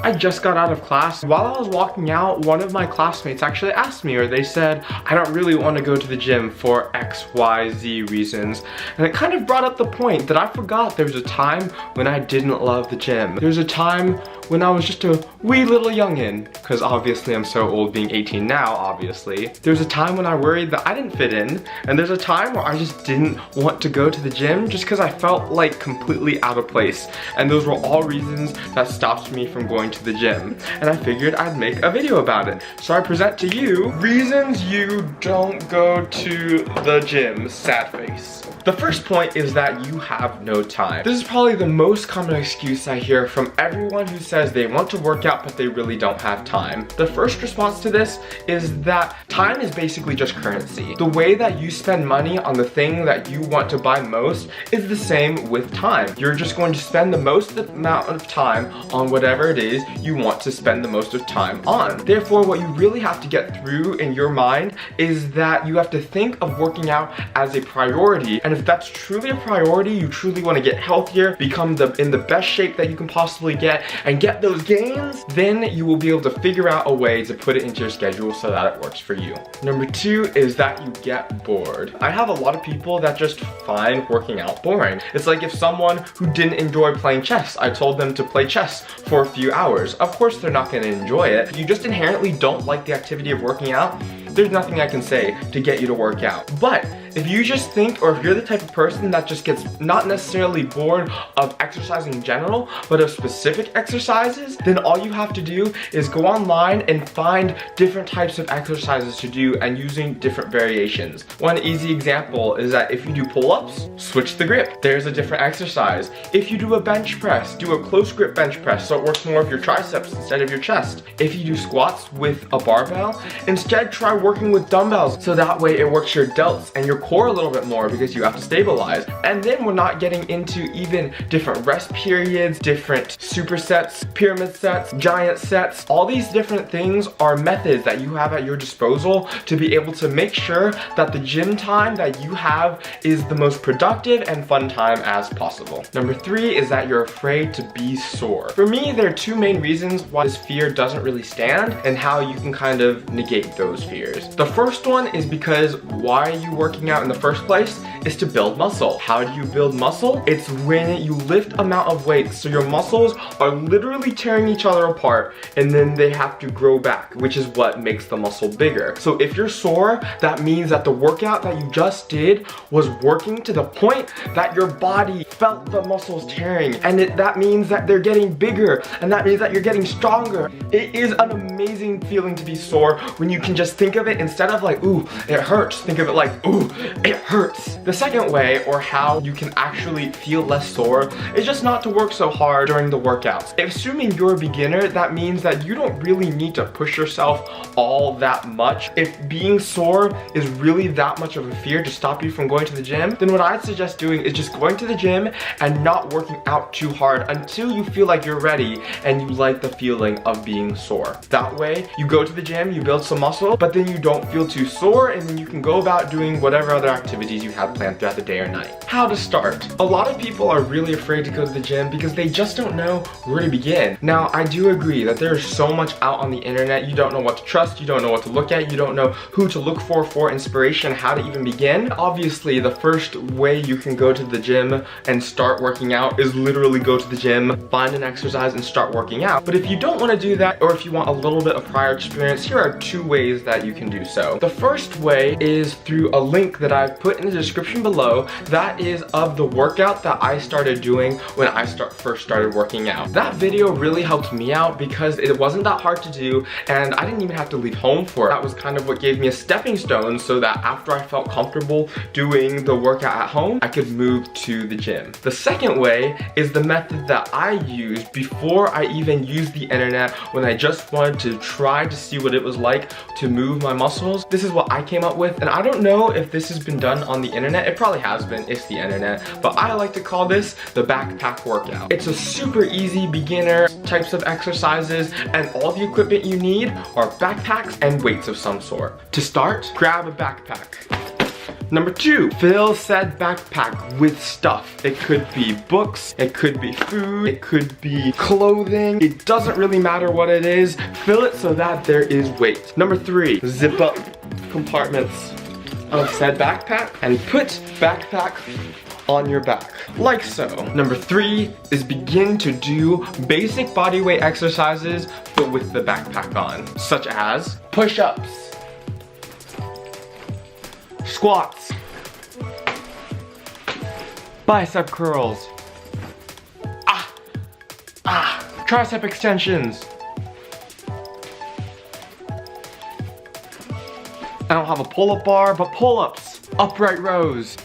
I just got out of class. While I was walking out, one of my classmates actually asked me, or they said, I don't really want to go to the gym for X, Y, Z reasons. And it kind of brought up the point that I forgot there was a time when I didn't love the gym. There was a time when I was just a wee little youngin', because obviously I'm so old being 18 now, obviously. There's a time when I worried that I didn't fit in, and there's a time where I just didn't want to go to the gym just because I felt like completely out of place. And those were all reasons that stopped me from going to the gym. And I figured I'd make a video about it. So I present to you reasons you don't go to the gym, sad face. The first point is that you have no time. This is probably the most common excuse I hear from everyone who says they want to work out but they really don't have time. The first response to this is that time is basically just currency. The way that you spend money on the thing that you want to buy most is the same with time. You're just going to spend the most amount of time on whatever it is you want to spend the most of time on. Therefore, what you really have to get through in your mind is that you have to think of working out as a priority. And if that's truly a priority, you truly want to get healthier, become in the best shape that you can possibly get, and get those gains, then you will be able to figure out a way to put it into your schedule so that it works for you. Number two is that you get bored. I have a lot of people that just find working out boring. It's like if someone who didn't enjoy playing chess, I told them to play chess for a few hours. Of course they're not going to enjoy it. If you just inherently don't like the activity of working out, there's nothing I can say to get you to work out. But if you just think, or if you're the type of person that just gets not necessarily bored of exercising in general, but of specific exercises, then all you have to do is go online and find different types of exercises to do and using different variations. One easy example is that if you do pull-ups, switch the grip. There's a different exercise. If you do a bench press, do a close grip bench press so it works more of your triceps instead of your chest. If you do squats with a barbell, instead try working with dumbbells so that way it works your delts and your core a little bit more because you have to stabilize. And then we're not getting into even different rest periods, different supersets, pyramid sets, giant sets. All these different things are methods that you have at your disposal to be able to make sure that the gym time that you have is the most productive and fun time as possible. Number three is that you're afraid to be sore. For me, there are two main reasons why this fear doesn't really stand and how you can kind of negate those fears. The first one is because why are you working out in the first place is to build muscle. How do you build muscle? It's when you lift amount of weight, so your muscles are literally tearing each other apart and then they have to grow back, which is what makes the muscle bigger. So if you're sore, that means that the workout that you just did was working to the point that your body felt the muscles tearing, and that means that they're getting bigger, and that means that you're getting stronger. It is an amazing feeling to be sore when you can just think of it instead of like, ooh, it hurts. Think of it like, ooh, it hurts. The second way, or how you can actually feel less sore, is just not to work so hard during the workouts. Assuming you're a beginner, that means that you don't really need to push yourself all that much. If being sore is really that much of a fear to stop you from going to the gym, then what I'd suggest doing is just going to the gym and not working out too hard until you feel like you're ready and you like the feeling of being sore. That way, you go to the gym, you build some muscle, but then you don't feel too sore, and then you can go about doing whatever other activities you have planned throughout the day or night. How to start. A lot of people are really afraid to go to the gym because they just don't know where to begin. Now, I do agree that there's so much out on the internet. You don't know what to trust, you don't know what to look at, you don't know who to look for inspiration, how to even begin. Obviously, the first way you can go to the gym and start working out is literally go to the gym, find an exercise, and start working out. But if you don't want to do that, or if you want a little bit of prior experience, here are two ways that you can do so. The first way is through a link that I've put in the description below. That is of the workout that I started doing when I first started working out. That video really helped me out because it wasn't that hard to do, and I didn't even have to leave home for it. That was kind of what gave me a stepping stone so that after I felt comfortable doing the workout at home, I could move to the gym. The second way is the method that I used before I even used the internet, when I just wanted to try to see what it was like to move my muscles. This is what I came up with, and I don't know if this has been done on the internet. It probably has been, it's the internet, but I like to call this the backpack workout. It's a super easy beginner types of exercises, and all the equipment you need are backpacks and weights of some sort. To start, grab a backpack. Number 2, fill said backpack with stuff. It could be books, it could be food, it could be clothing. It doesn't really matter what it is. Fill it so that there is weight. Number 3, zip up compartments of said backpack and put backpack on your back, like so. Number 3 is begin to do basic body weight exercises, but with the backpack on, such as push-ups, squats, bicep curls, tricep extensions. I don't have a pull-up bar, but pull-ups, upright rows.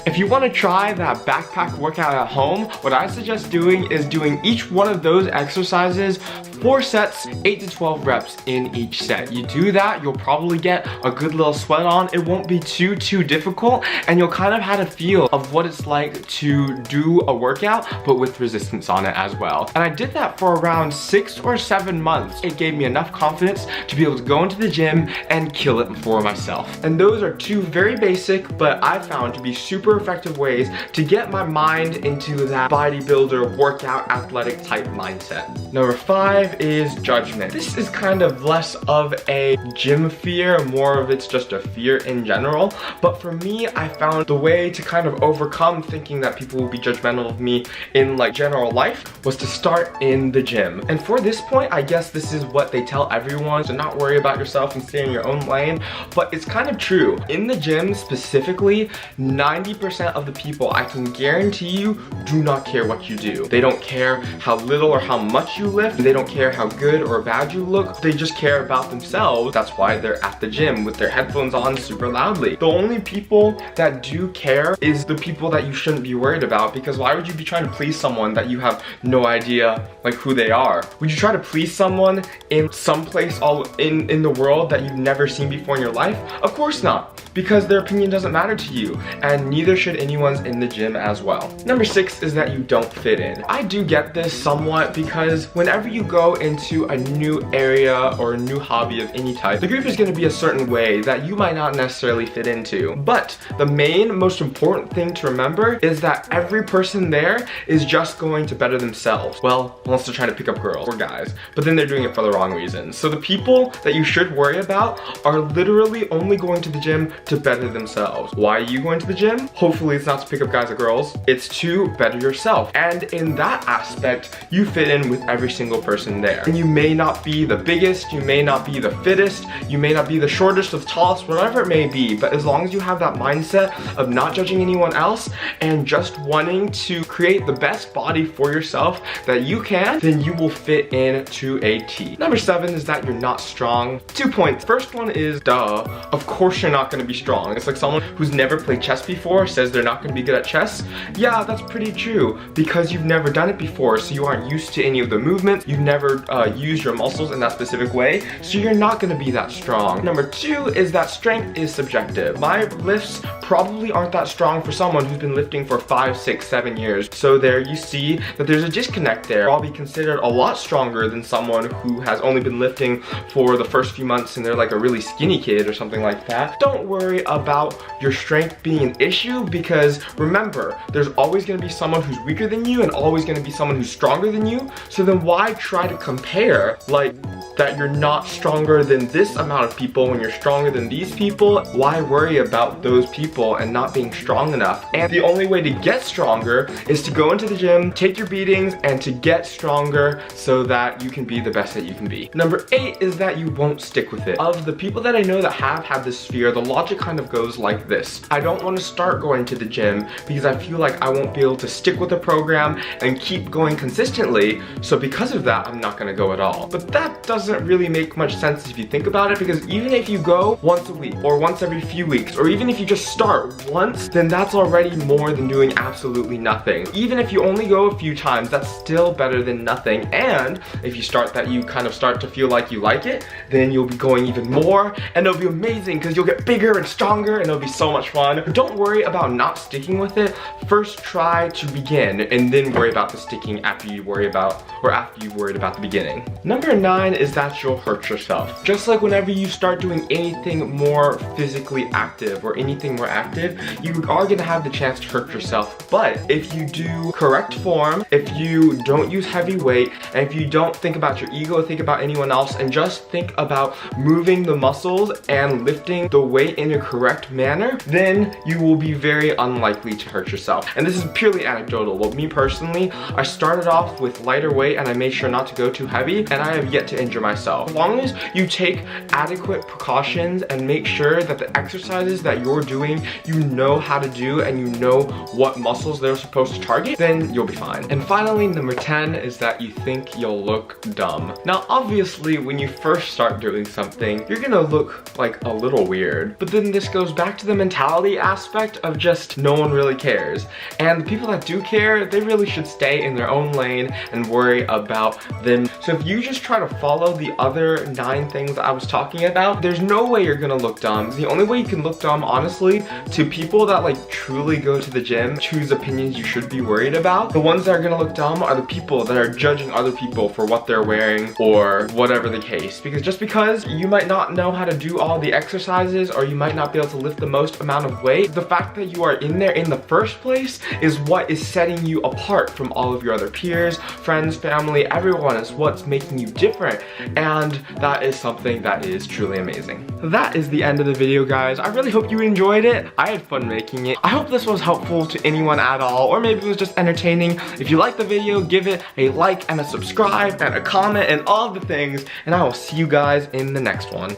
If you want to try that backpack workout at home, what I suggest doing is doing each one of those exercises 4 sets, 8 to 12 reps in each set. You do that, you'll probably get a good little sweat on. It won't be too difficult, and you'll kind of have a feel of what it's like to do a workout, but with resistance on it as well. And I did that for around 6 or 7 months. It gave me enough confidence to be able to go into the gym and kill it for myself. And those are 2 very basic, but I found to be super effective ways to get my mind into that bodybuilder, workout, athletic type mindset. Number 5 is judgment. This is kind of less of a gym fear, more of it's just a fear in general. But for me, I found the way to kind of overcome thinking that people will be judgmental of me in like general life was to start in the gym. And for this point, I guess this is what they tell everyone, to not worry about yourself and stay in your own lane. But it's kind of true. In the gym specifically, 90% of the people, I can guarantee you, do not care what you do. They don't care how little or how much you lift. They don't care how good or bad you look. They just care about themselves. That's why they're at the gym with their headphones on super loudly. The only people that do care is the people that you shouldn't be worried about, because why would you be trying to please someone that you have no idea like who they are? Would you try to please someone in some place all in the world that you've never seen before in your life? Of course not, because their opinion doesn't matter to you, and neither should anyone's in the gym as well. Number 6 is that you don't fit in. I do get this somewhat, because whenever you go into a new area or a new hobby of any type, the group is going to be a certain way that you might not necessarily fit into. But the main, most important thing to remember is that every person there is just going to better themselves. Well, unless they're trying to pick up girls or guys, but then they're doing it for the wrong reasons. So the people that you should worry about are literally only going to the gym to better themselves. Why are you going to the gym? Hopefully it's not to pick up guys or girls. It's to better yourself. And in that aspect, you fit in with every single person there. And you may not be the biggest, you may not be the fittest, you may not be the shortest or the tallest, whatever it may be, but as long as you have that mindset of not judging anyone else and just wanting to create the best body for yourself that you can, then you will fit in to a T. Number 7 is that you're not strong. 2 points. First one is, duh, of course you're not going to be strong. It's like someone who's never played chess before says they're not going to be good at chess. Yeah, that's pretty true, because you've never done it before, so you aren't used to any of the movements. You've never used your muscles in that specific way, so you're not going to be that strong. Number 2 is that strength is subjective. My lifts probably aren't that strong for someone who's been lifting for 5, 6, 7 years. So there you see that there's a disconnect there. I'll be considered a lot stronger than someone who has only been lifting for the first few months and they're like a really skinny kid or something like that. Don't worry about your strength being an issue, because remember, there's always going to be someone who's weaker than you and always going to be someone who's stronger than you. So then why try to compare like that you're not stronger than this amount of people when you're stronger than these people? Why worry about those people and not being strong enough? And the only way to get stronger is to go into the gym, take your beatings, and to get stronger so that you can be the best that you can be. Number 8 is that you won't stick with it. Of the people that I know that have had this fear, the logic kind of goes like this. I don't want to start going to the gym because I feel like I won't be able to stick with the program and keep going consistently, so because of that, I'm not going to go at all. But that doesn't really make much sense if you think about it, because even if you go once a week or once every few weeks, or even if you just start once, then that's already more than doing absolutely nothing. Even if you only go a few times, that's still better than nothing. And if you start that you kind of start to feel like you like it, then you'll be going even more, and it'll be amazing because you'll get bigger and stronger, and it'll be so much fun. But don't worry about not sticking with it. First try to begin, and then worry about the sticking after you worried about the beginning. Number 9 is that you'll hurt yourself. Just like whenever you start doing anything more physically active or anything more active, you are gonna have the chance to hurt yourself. But if you do correct form, if you don't use heavy weight, and if you don't think about your ego, think about anyone else, and just think about moving the muscles and lifting the weight in a correct manner, then you will be very unlikely to hurt yourself. And this is purely anecdotal. Well, me personally, I started off with lighter weight and I made sure not to go too heavy, and I have yet to injure myself. As long as you take adequate precautions and make sure that the exercises that you're doing, you know how to do and you know what muscles they're supposed to target, then you'll be fine. And finally, number 10 is that you think you'll look dumb. Now, obviously, when you first start doing something, you're gonna look like a little weird, but then this goes back to the mentality aspect of just no one really cares. And the people that do care, they really should stay in their own lane and worry about them. So if you just try to follow the other 9 things that I was talking about, there's no way you're gonna look dumb. The only way you can look dumb, honestly, to people that like truly go to the gym, choose opinions you should be worried about, the ones that are gonna look dumb are the people that are judging other people for what they're wearing or whatever the case. Because just because you might not know how to do all the exercises or you might not be able to lift the most amount of weight, the fact that you are in there in the first place is what is setting you apart from all of your other peers, friends, family, everyone. Is what's making you different, and that is something that is truly amazing. That is the end of the video, guys. I really hope you enjoyed it. I had fun making it. I hope this was helpful to anyone at all, or maybe it was just entertaining. If you liked the video, give it a like and a subscribe and a comment and all the things, and I will see you guys in the next one.